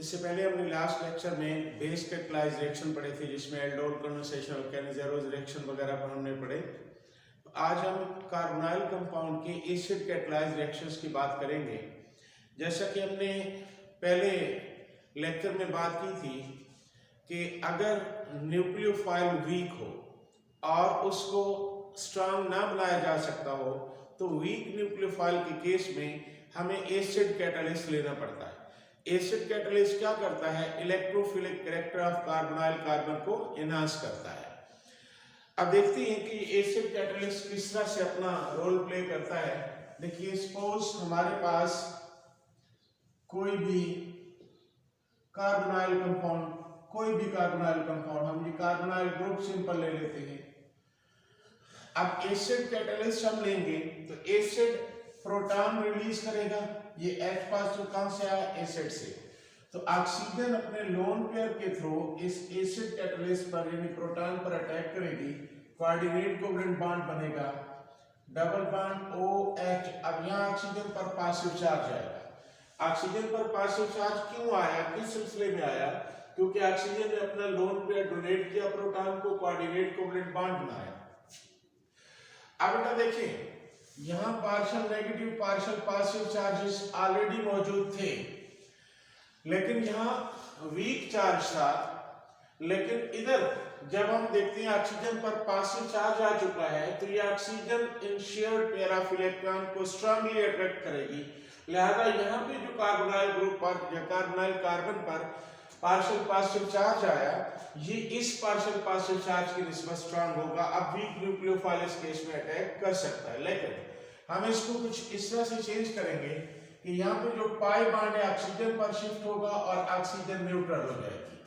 इससे पहले हमने लास्ट लेक्चर में बेस कैटलाइज रिएक्शन पढ़े थे, जिसमें एल्डोल कंडेंसेशन और कैनिज़ेरोस रिएक्शन वगैरह पर हमने पढ़े। तो आज हम कार्बोनाइल कंपाउंड के एसिड कैटलाइज रिएक्शंस की बात करेंगे। जैसा कि हमने पहले लेक्चर में बात की थी कि अगर न्यूक्लियोफाइल वीक हो और उसको स्ट्रांग ना बनाया जा सकता हो तो वीक न्यूक्लियोफाइल के केस में हमें एसिड कैटलिस्ट लेना पड़ता है। एसिड कैटलिस्ट क्या करता है? Electrophilic character of carbonyl carbon को एनहांस करता है। अब देखते हैं कि एसिड कैटलिस्ट किस तरह से अपना रोल प्ले करता है। देखिए, सपोज हमारे पास कोई भी कार्बोनाइल कंपाउंड हम ये कार्बोनाइल ग्रुप सिंपल ले लेते हैं। अब एसिड कैटलिस्ट हम लेंगे तो एसिड प्रोटॉन रिलीज करेगा। ये H पॉजिटिव कहां से आया? एसिड से। तो ऑक्सीजन अपने लोन पेयर के थ्रू इस एसिड कैटलिस्ट पर यानी प्रोटॉन पर अटैक करेगी। कोऑर्डिनेट कोवेलेंट बॉन्ड बनेगा, डबल बॉन्ड OH। अब यहाँ ऑक्सीजन पर पॉजिटिव चार्ज आएगा। ऑक्सीजन पर पॉजिटिव चार्ज क्यों आया, किस सिलसिले में आया? क्योंकि ऑक्सीजन ने अपना लोन पेयर डोनेट किया प्रोटॉन को, कोऑर्डिनेट कोवेलेंट बॉन्ड बनाया। अब बेटा देखें, यहां partial negative partial positive charges already मौजूद थे, लेकिन यहां वीक चार्ज था। लेकिन इधर जब हम देखते हैं ऑक्सीजन पर पॉजिटिव चार्ज आ चुका है तो ये oxygen in shared pair of electron को स्ट्रांगली अट्रैक्ट करेगी। लिहाजा यहाँ पे जो कार्बोनाइल ग्रुप पर या कार्बोनाइल कार्बन पर पार्शियल पॉजिटिव चार्ज आया, ये इस पार्शियल पॉजिटिव चार्ज की निस्बत स्ट्रांग होगा। अब वीक न्यूक्लियोफाइल इस केस में अटैक कर सकता है। लेकिन हम इसको कुछ इस तरह से चेंज करेंगे कि यहाँ पे जो पाई बॉन्ड है ऑक्सीजन पर शिफ्ट होगा और ऑक्सीजन न्यूट्रल हो जाएगी,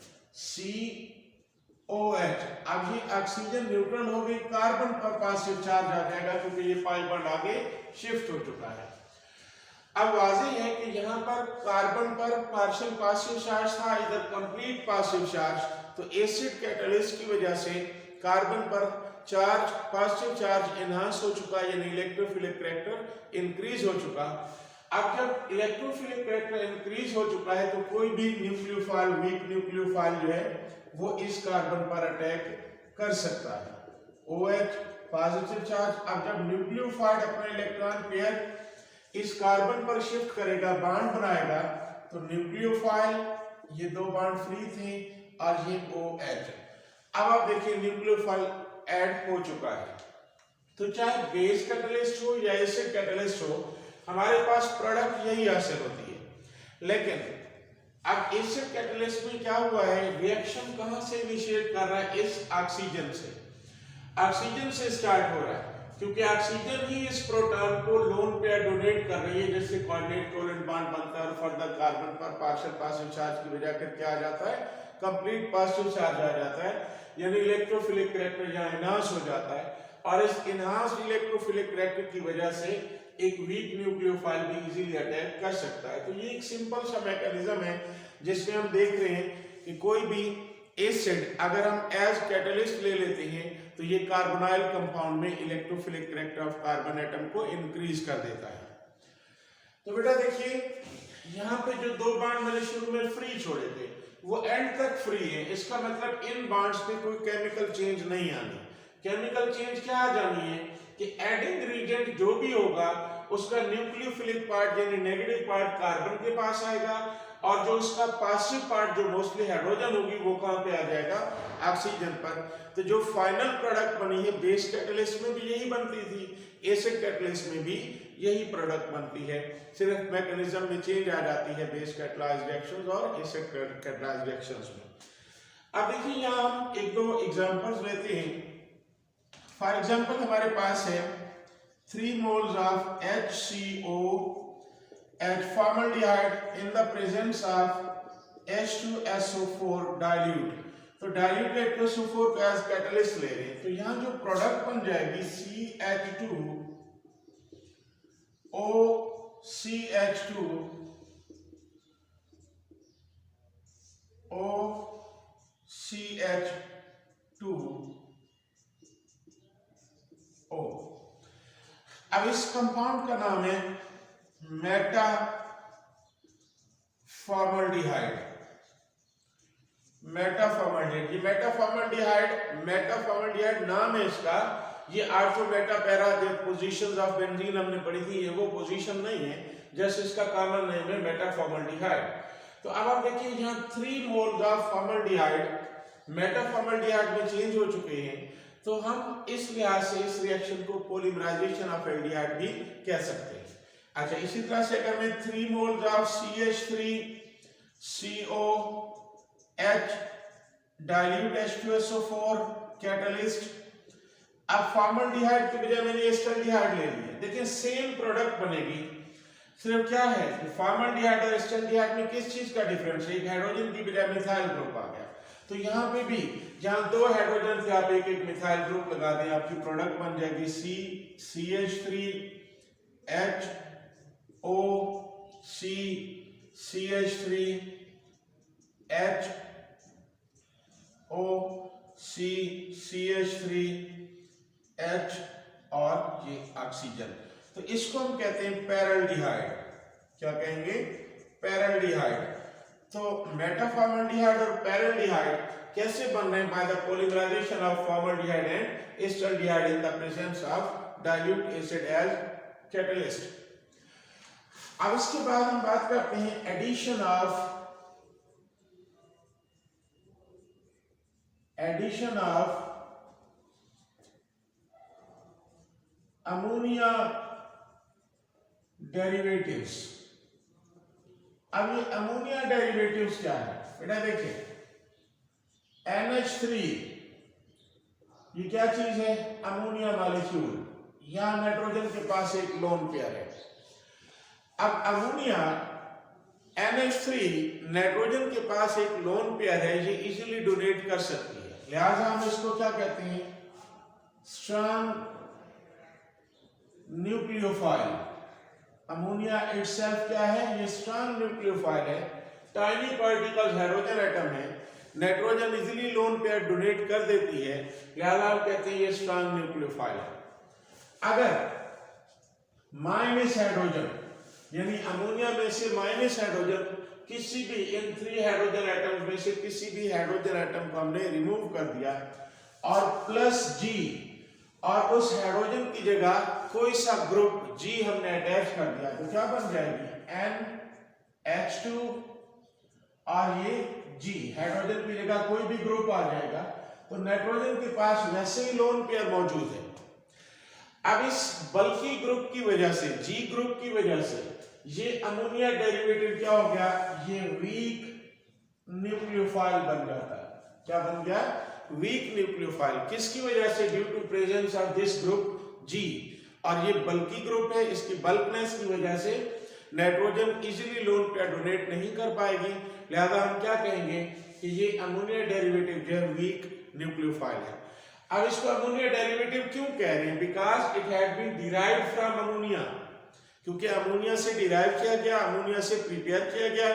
COH। अब ये ऑक्सीजन न्यूट्रल हो गई, कार्बन पर पॉजिटिव चार्ज आ जाएगा क्योंकि ये पाई बॉन्ड आगे शिफ्ट हो चुका है। अब वाज़ेह है कि यहाँ पर कार्बन पर पार्शियल पॉजिटिव चार्ज था, इधर कंप्लीट पॉजिटिव चार्ज। तो एसिड कैटलिस्ट की वजह से कार्बन पर चार्ज पॉजिटिव चार्ज एनहांस हो चुका, यानी इलेक्ट्रोफिलिक कैरेक्टर इंक्रीज हो चुका। अब जब इलेक्ट्रोफिलिक कैरेक्टर इंक्रीज हो चुका है तो कोई भी न्यूक्लियोफाइल, वीक न्यूक्लियोफाइल जो है वो इस कार्बन पर अटैक कर सकता है। OH positive charge. अब जब न्यूक्लियोफाइल अपना इलेक्ट्रॉन पेयर इस कार्बन पर शिफ्ट करेगा, बॉन्ड बनाएगा, तो न्यूक्लियोफाइल, ये दो बॉन्ड फ्री थे और ये OH। अब आप देखिए न्यूक्लियोफाइल ऐड हो चुका है। तो चाहे बेस कैटलिस्ट हो या एसिड कैटलिस्ट हो, हमारे पास प्रोडक्ट यही हासिल होती है। लेकिन अब एसिड कैटलिस्ट में क्या हुआ है, रिएक्शन कहां से इनिशिएट कर रहा है? इस ऑक्सीजन से। ऑक्सीजन से स्टार्ट हो रहा है क्योंकि ऑक्सीजन ही इस प्रोटॉन को लोन पेयर डोनेट कर रही है, जिससे कोऑर्डिनेट कोवेलेंट बॉन्ड बनता है और फर्दर कार्बन पर पार्शियल पॉजिटिव चार्ज की वजह से क्या आ जाता है? कंप्लीट पॉजिटिव चार्ज आ जाता है, यानी इलेक्ट्रोफिलिक कैरेक्टर यहाँ एनहांस हो जाता है। और इस एनहांस्ड इलेक्ट्रोफिलिक कैरेक्टर की वजह से एक वीक न्यूक्लियोफाइल भी इजीली अटैक कर सकता है। तो ये एक सिंपल सा मैकेनिज्म है जिसमें हम देख रहे हैं कि कोई भी एसिड अगर हम एज कैटलिस्ट ले लेते हैं तो ये कार्बोनाइल कंपाउंड में electrophilic character of carbon atom को इंक्रीज कर देता है। तो बेटा देखिए, यहाँ पे जो दो बॉन्ड मैंने शुरू में फ्री छोड़े थे वो एंड तक फ्री है। इसका मतलब इन बॉन्ड्स पे कोई केमिकल चेंज नहीं आनी। केमिकल चेंज क्या आ जानी है कि एडिंग रीजेंट जो भी होगा उसका न्यूक्लियोफिलिक पार्ट यानी नेगेटिव पार्ट कार्बन के पास आएगा और जो उसका पॉजिटिव पार्ट जो मोस्टली हाइड्रोजन होगी वो कहां पे आ जाएगा? ऑक्सीजन पर। तो जो फाइनल प्रोडक्ट बनी है, बेस कैटलिस्ट में भी यही बनती थी, एसिड कैटलिस्ट में भी यही प्रोडक्ट बनती है, सिर्फ मैकेनिज्म में चेंज आ जाती है बेस कैटलाइज्ड रिएक्शंस और एसिड कैटलाइज्ड रिएक्शंस में। अब देखिए यहाँ हम एक दो एग्जांपल्स लेते हैं। फॉर एग्जांपल हमारे पास है 3 moles of HCO at formaldehyde in the presence of H2SO4 dilute। तो डाइल्यूट H2SO4 को एज कैटलिस्ट ले रहे हैं, तो यहाँ जो प्रोडक्ट बन जाएगी CH2OCH2O। अब इस कंपाउंड का नाम है मेटा फॉर्मल्डिहाइड। मेटाफॉर्मल्डिहाइड, ये मेटाफॉर्मल्डिहाइड नाम है इसका। ये आर्थो मेटा पैरा जो पोजीशंस ऑफ बेंजीन हमने पढ़ी थी, ये वो पोजीशन नहीं है, जस्ट इसका कॉमन नेम है मेटाफॉर्मल्डिहाइड। तो अब आप देखिए यहाँ 3 मोल्स ऑफ फॉर्मल्डिहाइड मेटाफॉर्मल्डिहाइड में चेंज हो चुके हैं। तो हम इस लिहाज से इस रिएक्शन को पॉलीमराइजेशन ऑफ एल्डिहाइड भी कह सकते हैं। अच्छा, इसी तरह से अगर मैं 3 moles of CH3COH dilute H2SO4 catalyst, अब फॉर्मल्डिहाइड की बजाय मैंने एस्टल्डिहाइड ले लिया। देखिए सेम प्रोडक्ट बनेगी, सिर्फ क्या है कि फॉर्मल्डिहाइड और एस्टल्डिहाइड में किस चीज का डिफरेंस है, एक हाइड्रोजन की बजाय मिथाइल ग्रुप आ गया। तो यहाँ पे भी जहाँ 2 हाइड्रोजन थे आप एक एक मिथाइल ग्रुप लगा दें, आपकी प्रोडक्ट बन जाएगी CH3HOCCH3H और ये ऑक्सीजन। तो इसको हम कहते हैं पैरल्डिहाइड। क्या कहेंगे? पैरल्डिहाइड। तो मेटाफॉर्मल्डिहाइड और पैरल्डिहाइड कैसे बन रहे हैं? By the polymerisation of formaldehyde and acetaldehyde in the presence of dilute acid as catalyst. अब इसके बाद हम बात करते हैं एडिशन ऑफ अमोनिया डेरिवेटिव्स। अब ये अमोनिया डेरिवेटिव्स क्या है बेटा? देखिए NH3 ये क्या चीज है? Ammonia molecule. यहां नाइट्रोजन के पास एक लोन पेयर है। अब अमोनिया NH3 नाइट्रोजन के पास एक लोन पेयर है, ये इजीली डोनेट कर सकती है, लिहाजा हम इसको क्या कहते हैं? Strong nucleophile. अमोनिया इटसेल्फ क्या है? ये स्ट्रॉन्ग न्यूक्लियोफाइल है, टाइनी पार्टिकल्स हाइड्रोजन एटम है, nitrogen easily lone pair donate कर देती है, लिहाजा हम कहते हैं ये स्ट्रॉन्ग न्यूक्लियोफाइल है। अगर माइनस हाइड्रोजन यानी अमोनिया में से माइनस हाइड्रोजन किसी भी इन 3 हाइड्रोजन एटम्स में से किसी भी हाइड्रोजन एटम को हमने रिमूव कर दिया और प्लस G और उस हाइड्रोजन की जगह कोई सा ग्रुप G हमने अटैच कर दिया, तो क्या बन जाएगी? NH2 और ये G, हाइड्रोजन की जगह कोई भी ग्रुप आ जाएगा। तो नाइट्रोजन के पास वैसे ही लोन पेयर मौजूद है। अब इस बल्की ग्रुप की वजह से, G ग्रुप की वजह से ये अमोनिया डेरिवेटिव क्या हो गया? ये वीक न्यूक्लियोफाइल बन जाता है। क्या बन गया? Weak nucleophile. किसकी वजह से? Due to presence of this group G। और ये बल्की ग्रुप है, इसकी बल्कनेस की वजह से nitrogen easily lone pair donate नहीं कर पाएगी, लिहाजा हम क्या कहेंगे कि ये अमोनिया डेरिवेटिव जो है वीक न्यूक्लियोफाइल है। अब इसको अमोनिया डेरिवेटिव क्यों कह रहे हैं? Because it had been derived from ammonia, क्योंकि अमोनिया से डिराइव किया गया, अमोनिया से प्रिपेयर किया गया,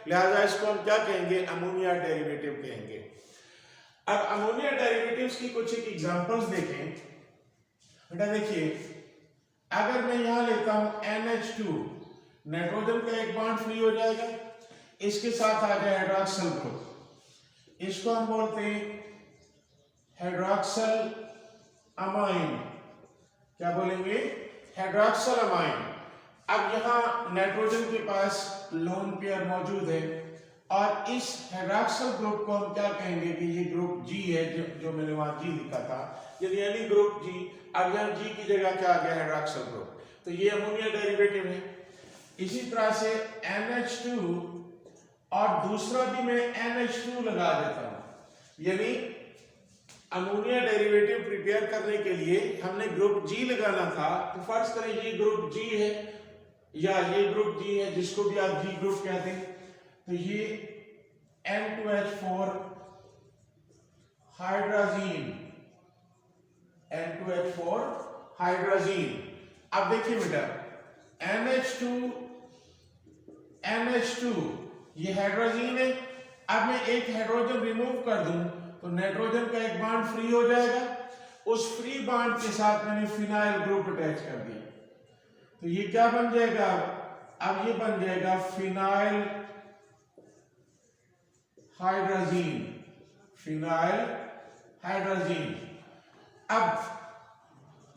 लिहाजा इसको हम क्या कहेंगे? अमोनिया डेरिवेटिव कहेंगे। अब अमोनिया डेरिवेटिव्स की कुछ एक एग्जांपल्स देखें बेटा। देखिए अगर मैं यहां लेता हूं NH2, नाइट्रोजन का एक बॉन्ड फ्री हो जाएगा, इसके साथ आ जाए हाइड्रॉक्सिल ग्रुप, इसको हम बोलते हैं हाइड्रॉक्सिल अमाइन। क्या बोलेंगे? Hydroxyl amine. अब यहां नाइट्रोजन के पास लोन पेयर मौजूद है और इस हाइड्रॉक्सिल ग्रुप को हम क्या कहेंगे कि ये ग्रुप G है, जो मैंने वहां G लिखा था, यानी ग्रुप G। अब यहां G की जगह क्या आ गया? Hydroxyl group. तो ये अमोनिया डेरिवेटिव है। इसी तरह से NH2 और दूसरा भी मैं NH2 लगा देता हूं, यानी अमोनिया डेरिवेटिव प्रिपेयर करने के लिए हमने ग्रुप G लगाना था। तो फर्ज करें ये ग्रुप G है या ये ग्रुप G है, जिसको भी आप G ग्रुप कहते हैं। तो ये N2H4 हाइड्रोजीन, N2H4 हाइड्रोजीन। अब देखिए बेटा NH2 ये हाइड्रोजीन है। अब मैं एक हाइड्रोजन रिमूव कर दूं तो नाइट्रोजन का एक बॉन्ड फ्री हो जाएगा, उस फ्री बॉन्ड के साथ मैंने फिनाइल ग्रुप अटैच कर दिया, तो ये क्या बन जाएगा? अब ये बन जाएगा फिनाइल हाइड्रोजीन। Phenyl hydrazine. अब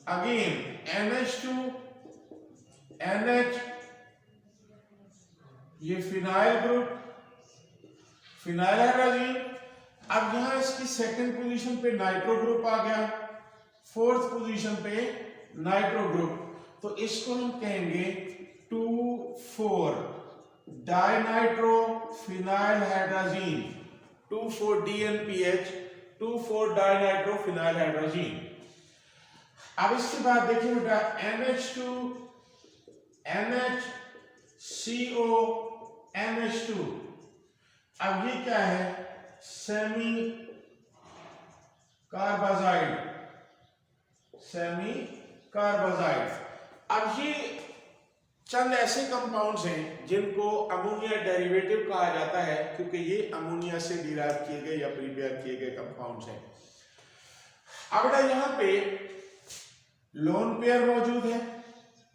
अगेन NH2 NH, ये फिनाइल ग्रुप, फिनाइल हाइड्रोजीन। अब यहां इसकी सेकंड पोजीशन पे नाइट्रो ग्रुप आ गया, फोर्थ पोजीशन पे नाइट्रो ग्रुप, तो इसको हम कहेंगे 2,4 dinitro phenyl hydrazine, 2,4-DNPH, 2,4 dinitro phenyl hydrazine. अब इसके बाद देखिए बेटा NH2 NHCO NH2, अब ये क्या है, सेमी कार्बाजाइड, सेमी कार्बाजाइड। अब ये चंद ऐसे कंपाउंड्स हैं जिनको अमोनिया डेरिवेटिव कहा जाता है, क्योंकि ये अमोनिया से डिराइव किए गए या प्रिपेयर किए गए कंपाउंड्स हैं। अब यहां पे लोन पेयर मौजूद है,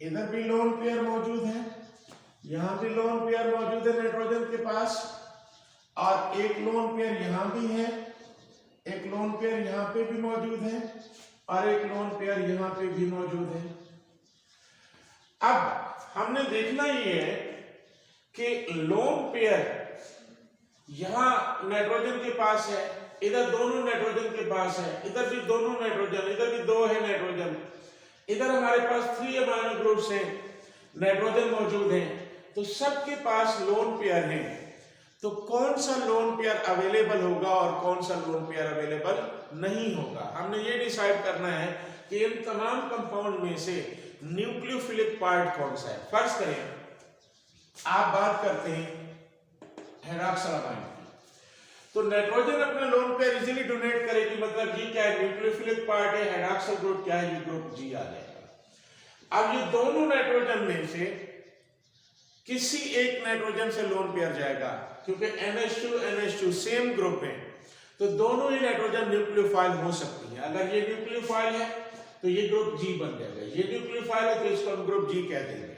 इधर भी लोन पेयर मौजूद है, यहां भी लोन पेयर मौजूद है नाइट्रोजन के पास, और एक लोन पेयर यहां भी है, एक लोन पेयर यहां पे भी मौजूद है, और एक लोन पेयर यहां पे भी मौजूद है। अब हमने देखना ये है कि लोन पेयर यहां नाइट्रोजन के पास है, इधर दोनों नाइट्रोजन के पास है, इधर भी दोनों नाइट्रोजन, इधर भी 2 है नाइट्रोजन, इधर हमारे पास 3 अमाइनो ग्रुप्स हैं, नाइट्रोजन मौजूद है, तो सबके पास लोन पेयर है। तो कौन सा लोन पेयर अवेलेबल होगा और कौन सा लोन पेयर अवेलेबल नहीं होगा, हमने ये डिसाइड करना है कि इन तमाम कंपाउंड में से न्यूक्लियोफिलिक पार्ट कौन सा है। फर्ज करें आप बात करते हैं हाइड्रॉक्सिलामाइड की, तो नाइट्रोजन अपना लोन पेयर इजीली डोनेट करेगी, मतलब ये क्या है, न्यूक्लियोफिलिक पार्ट है, हाइड्रॉक्सिल ग्रुप क्या है, ये ग्रुप G आ जाएगा। अब ये दोनों नाइट्रोजन में से किसी एक नाइट्रोजन से लोन पेयर जाएगा, क्योंकि NH2 सेम ग्रुप है, तो दोनों ही नाइट्रोजन न्यूक्लियोफाइल हो सकती है। अगर ये न्यूक्लियोफाइल है तो ये ग्रुप G बन जाएगा, ये न्यूक्लियोफाइल है तो इसको हम ग्रुप G कह देंगे।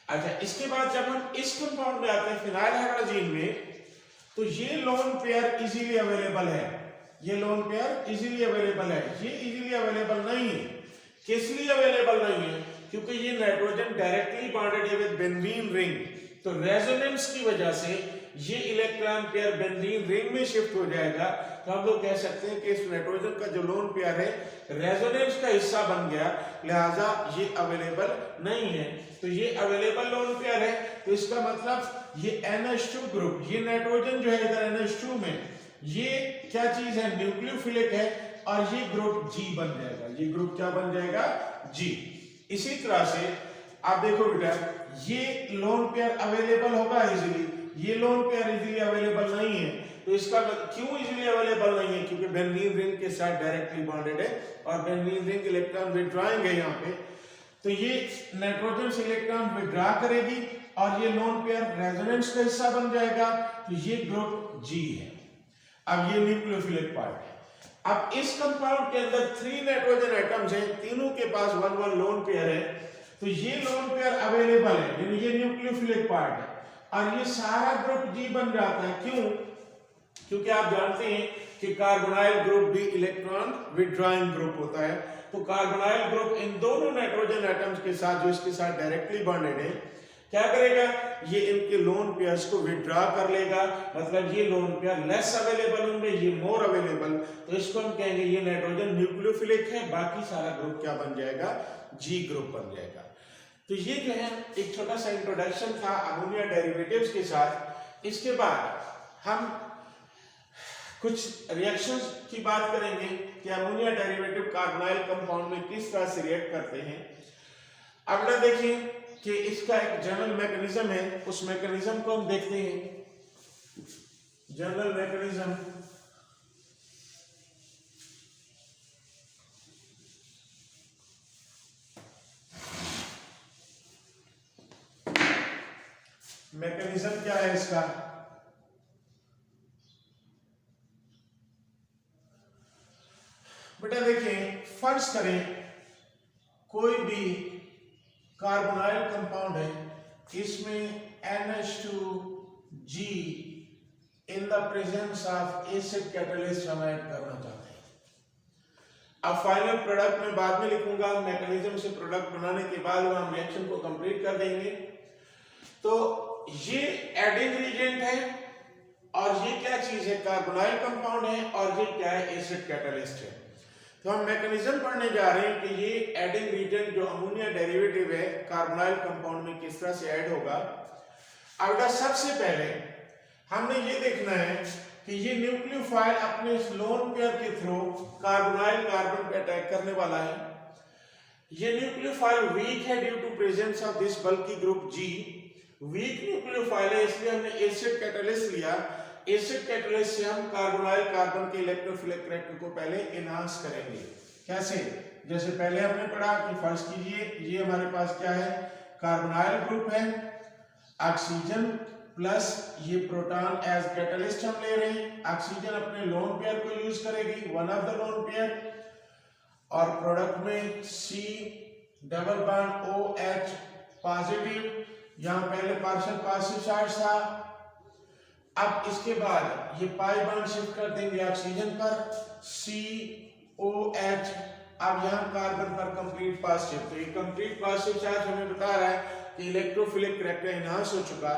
अच्छा, इसके बाद जब हम इस कंपाउंड में आते हैं फिनाइल हाइड्रोजीन में, तो ये लोन पेयर इजीली अवेलेबल है, ये लोन पेयर इजीली अवेलेबल है, ये इजीली अवेलेबल नहीं है। किस लिए अवेलेबल नहीं है, क्योंकि ये नाइट्रोजन डायरेक्टली बॉन्डेड है विद बेंजीन रिंग, तो रेजोनेंस की वजह से ये इलेक्ट्रॉन पेयर बेंजीन रिंग में शिफ्ट हो जाएगा, तो हम लोग कह सकते हैं कि इस नाइट्रोजन का जो लोन पेयर है रेजोनेंस का हिस्सा बन गया, लिहाजा ये अवेलेबल नहीं है। तो ये अवेलेबल लोन पेयर है, तो इसका मतलब ये NH2 ग्रुप, ये नाइट्रोजन जो है इधर NH2 में, ये क्या चीज है, न्यूक्लियोफिलिक है, और ये ग्रुप G बन जाएगा, ये ग्रुप क्या बन जाएगा, G। इसी तरह से आप देखो बेटा, ये लोन पेयर अवेलेबल होगा इजीली, ये लोन पेयर इजीली अवेलेबल नहीं है, तो इसका क्यों इजीली अवेलेबल नहीं है, क्योंकि बेंजीन रिंग के साथ डायरेक्टली बॉन्डेड है, और बेंजीन रिंग इलेक्ट्रॉन विड्रॉइंग है यहाँ पे, तो ये नाइट्रोजन से इलेक्ट्रॉन विड्रॉ करेगी और ये लोन पेयर रेजोनेंस का हिस्सा बन जाएगा, तो ये ग्रुप G है। अब ये न्यूक्लियोफिलिक पार्ट है। अब इस कंपाउंड के अंदर 3 नाइट्रोजन एटम्स हैं, तीनों के पास 1-1 लोन पेयर है, तो ये लोन पेयर अवेलेबल है, यानी ये न्यूक्लियोफिलिक पार्ट है, और ये सारा ग्रुप G बन जाता है। क्यों? क्योंकि आप जानते हैं कि कार्बोनाइल ग्रुप भी इलेक्ट्रॉन विड्रॉइंग ग्रुप होता है, तो कार्बोनाइल ग्रुप इन दोनों नाइट्रोजन एटम्स के साथ, जो इसके साथ डायरेक्टली बॉन्डेड है, क्या करेगा, ये इनके लोन पेयर्स को विड्रॉ कर लेगा, मतलब ये लोन पेयर लेस अवेलेबल होंगे, ये मोर अवेलेबल, तो इसको हम कहेंगे ये नाइट्रोजन न्यूक्लियोफिलिक है, बाकी सारा ग्रुप क्या बन जाएगा, G ग्रुप बन जाएगा। तो ये जो है एक छोटा सा इंट्रोडक्शन था अमोनिया डेरिवेटिव्स के साथ। इसके बाद हम कुछ रिएक्शंस की बात करेंगे कि अमोनिया डेरिवेटिव कार्बोनाइल कंपाउंड में किस तरह से रिएक्ट करते हैं। अगला देखिए कि इसका एक जनरल मैकेनिज्म है, उस मैकेनिज्म को हम देखते हैं। जनरल मैकेनिज्म, मैकेनिज्म क्या है इसका, बेटा देखिए, फर्ज करें कोई भी कार्बोनाइल कंपाउंड है, इसमें NH2G in the presence of acid catalyst हम ऐड करना चाहते हैं। अब फाइनल प्रोडक्ट में बाद में लिखूंगा, मैकेनिज्म से प्रोडक्ट बनाने के बाद हम रिएक्शन को कंप्लीट कर देंगे। तो ये एडिंग रिएजेंट है और ये क्या चीज है, कार्बोनाइल कंपाउंड है, और ये क्या है, एसिड कैटलिस्ट है। तो हम मैकेनिज्म पढ़ने जा रहे हैं कि ये एडिंग रिएजेंट जो अमोनिया डेरिवेटिव है कार्बोनाइल कंपाउंड में किस तरह से ऐड होगा। अब सबसे पहले हमने ये देखना है कि ये न्यूक्लियोफाइल अपने लोन पेयर के थ्रू कार्बोनाइल कार्बन पे अटैक करने वाला है। ये न्यूक्लियोफाइल वीक है due to presence of this bulky group G। Weak nucleophile है इसलिए हमने एसिड कैटलिस्ट लिया। एसिड कैटलिस्ट से हम कार्बोनाइल कार्बन के इलेक्ट्रोफिलिक करैक्टर को पहले एनहांस करेंगे। कैसे? जैसे पहले हमने पढ़ा कि फर्ज कीजिए ये हमारे पास क्या है, कार्बोनाइल ग्रुप है, ऑक्सीजन प्लस ये प्रोटॉन एज कैटलिस्ट हम ले रहे हैं। ऑक्सीजन अपने लोन पेयर को यूज करेगी, one of the lone pair, और प्रोडक्ट में C double bond OH positive, यहां पहले पार्शियल पॉजिटिव चार्ज था। अब इसके बाद ये पाई बॉन्ड शिफ्ट कर देंगे ऑक्सीजन पर, COH, अब यहां कार्बन पर कंप्लीट पॉजिटिव। तो ये कंप्लीट पॉजिटिव चार्ज हमें बता रहा है कि इलेक्ट्रोफिलिक करैक्टर एनहांस हो चुका।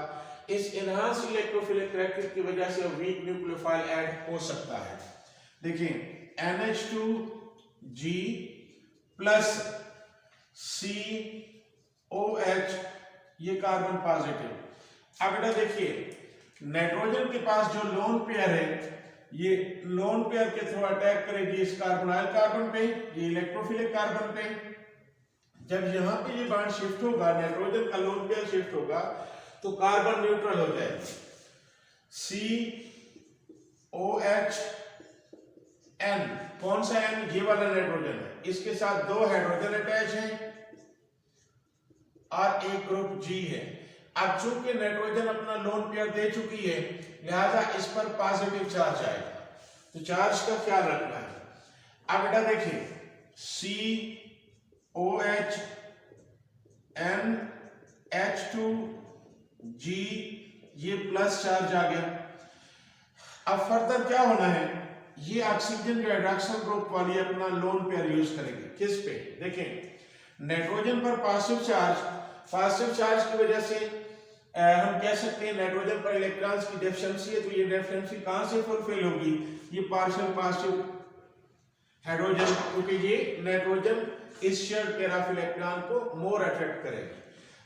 इस एनहांस इलेक्ट्रोफिलिक करैक्टर की वजह से वीक न्यूक्लियोफाइल ऐड हो सकता है। देखिए NH2G प्लस COH, ये कार्बन पॉजिटिव। अब बेटा देखिए नाइट्रोजन के पास जो लोन पेयर है, ये लोन पेयर के थ्रू अटैक करेगी इस कार्बोनाइल कार्बन पे, ये इलेक्ट्रोफिलिक कार्बन पे। जब यहाँ पे ये बॉन्ड शिफ्ट होगा, नाइट्रोजन का लोन पेयर शिफ्ट होगा, तो कार्बन न्यूट्रल हो जाएगा। COHN, कौन सा N? ये वाला नाइट्रोजन है, इसके साथ दो हाइड्रोजन अटैच हैं और एक ग्रुप G है। अब चूंकि नाइट्रोजन अपना लोन पेयर दे चुकी है, लिहाजा इस पर पॉजिटिव चार्ज आएगा, तो चार्ज का ख्याल रखना है। अब बेटा देखिए COHNH2G, ये प्लस चार्ज आ गया। अब फर्दर क्या होना है, ये ऑक्सीजन के हाइड्रोक्सिल ग्रुप वाली अपना लोन पेयर यूज करेंगे। किस पे? देखें नाइट्रोजन पर पॉजिटिव चार्ज की वजह से हम कह सकते हैं नाइट्रोजन पर इलेक्ट्रॉन्स की डेफिशिएंसी है। तो ये डेफिशिएंसी कहां से फुलफिल होगी, ये पार्शियल पॉजिटिव हाइड्रोजन, क्योंकि ये नाइट्रोजन इस शेयर्ड पेयर ऑफ इलेक्ट्रॉन को मोर अट्रैक्ट करेगा।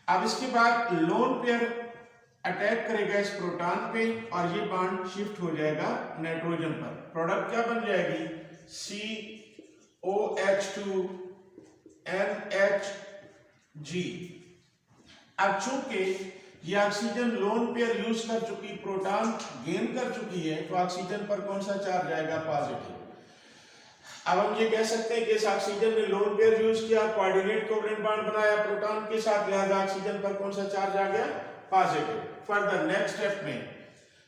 अब इसके बाद लोन पेयर अटैक करेगा इस प्रोटॉन पे और ये बॉन्ड शिफ्ट हो जाएगा नाइट्रोजन पर। प्रोडक्ट क्या बन जाएगी, COH2NH-G। अब चूंकि ये ऑक्सीजन लोन पेयर यूज कर चुकी, प्रोटॉन गेन कर चुकी है, तो ऑक्सीजन पर कौन सा चार्ज आएगा, पॉजिटिव। अब हम ये कह सकते हैं कि इस ऑक्सीजन ने लोन पेयर यूज किया, कोऑर्डिनेट कोवेलेंट बॉन्ड बनाया प्रोटॉन के साथ, लिहाजा ऑक्सीजन पर कौन सा चार्ज आ गया, पॉजिटिव। फर्दर नेक्स्ट स्टेप में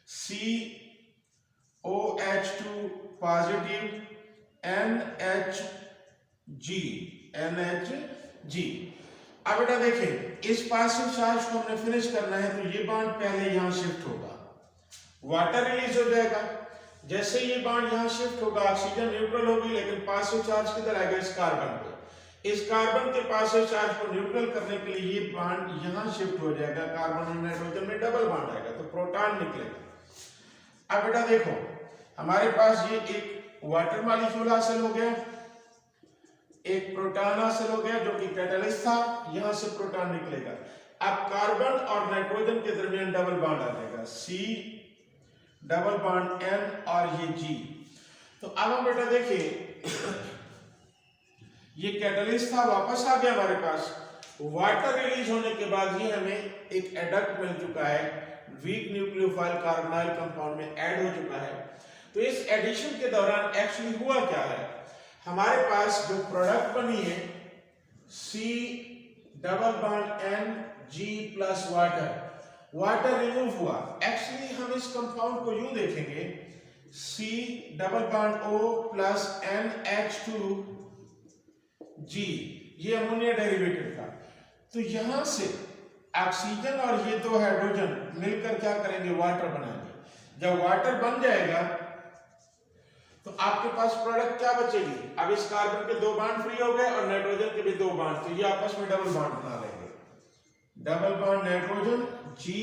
COH2 पॉजिटिव NHG। अब बेटा देखें इस पॉजिटिव चार्ज को हमने फिनिश करना है, तो ये बॉन्ड पहले यहां शिफ्ट होगा, वाटर रिलीज हो जाएगा। जैसे ये बॉन्ड यहां शिफ्ट होगा, ऑक्सीजन न्यूट्रल होगी, लेकिन पॉजिटिव चार्ज किधर आएगा, इस कार्बन पे। इस कार्बन के पॉजिटिव चार्ज को न्यूट्रल करने के लिए ये बॉन्ड यहां शिफ्ट हो जाएगा, कार्बन और नाइट्रोजन में डबल बॉन्ड आएगा, तो प्रोटॉन निकलेगा। अब बेटा देखो हमारे पास ये एक वाटर मॉलिक्यूल हासिल हो गया, एक प्रोटॉन हासिल हो गया जो कि कैटलिस्ट था, यहां से प्रोटॉन निकलेगा। अब कार्बन और नाइट्रोजन के दरमियान डबल बॉन्ड आ जाएगा, C डबल बॉन्ड N और ये G। तो अब हम बेटा देखिए ये कैटलिस्ट था, वापस आ गया हमारे पास। वाटर रिलीज होने के बाद ही हमें एक एडक्ट मिल चुका है, वीक न्यूक्लियोफाइल कार्बोनाइल कंपाउंड में ऐड हो चुका है। तो इस एडिशन के दौरान एक्चुअली हुआ क्या है, हमारे पास जो प्रोडक्ट बनी है C double bond N G plus water remove हुआ। एक्चुअली हम इस कंपाउंड को यूं देखेंगे, C double bond O plus NH2G, ये अमोनिया डेरिवेटिव था। तो यहां से ऑक्सीजन और ये दो हाइड्रोजन मिलकर क्या करेंगे, वाटर बनाएंगे। जब वाटर बन जाएगा तो आपके पास प्रोडक्ट क्या बचेगी? अब इस कार्बन के 2 बॉन्ड फ्री हो गए और नाइट्रोजन के भी 2 बॉन्ड, तो ये आपस में डबल बॉन्ड बना लेंगे। Double bond nitrogen G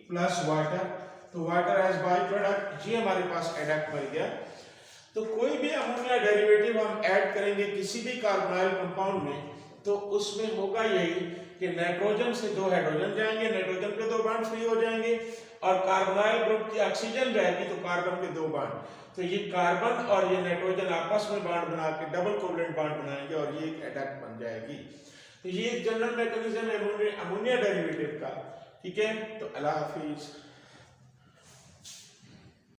plus water, तो वाटर एज बाई प्रोडक्ट, ये हमारे पास एडक्ट बन गया। तो कोई भी अमोनिया डेरिवेटिव हम ऐड करेंगे किसी भी कार्बोनाइल कंपाउंड में, तो उसमें होगा यही कि नाइट्रोजन से 2 हाइड्रोजन जाएंगे, नाइट्रोजन के 2 बॉन्ड फ्री हो जाएंगे, और कार्बोनाइल ग्रुप की ऑक्सीजन रहेगी तो कार्बन के 2 बॉन्ड, तो ये कार्बन और ये नाइट्रोजन आपस में बॉन्ड बना के डबल कोवलेंट बॉन्ड बनाएंगे और ये एक एडक्ट बन जाएगी। तो ये एक जनरल मैकेनिज्म है अमोनिया डेरिवेटिव का। ठीक है, तो अल्लाह हाफिज।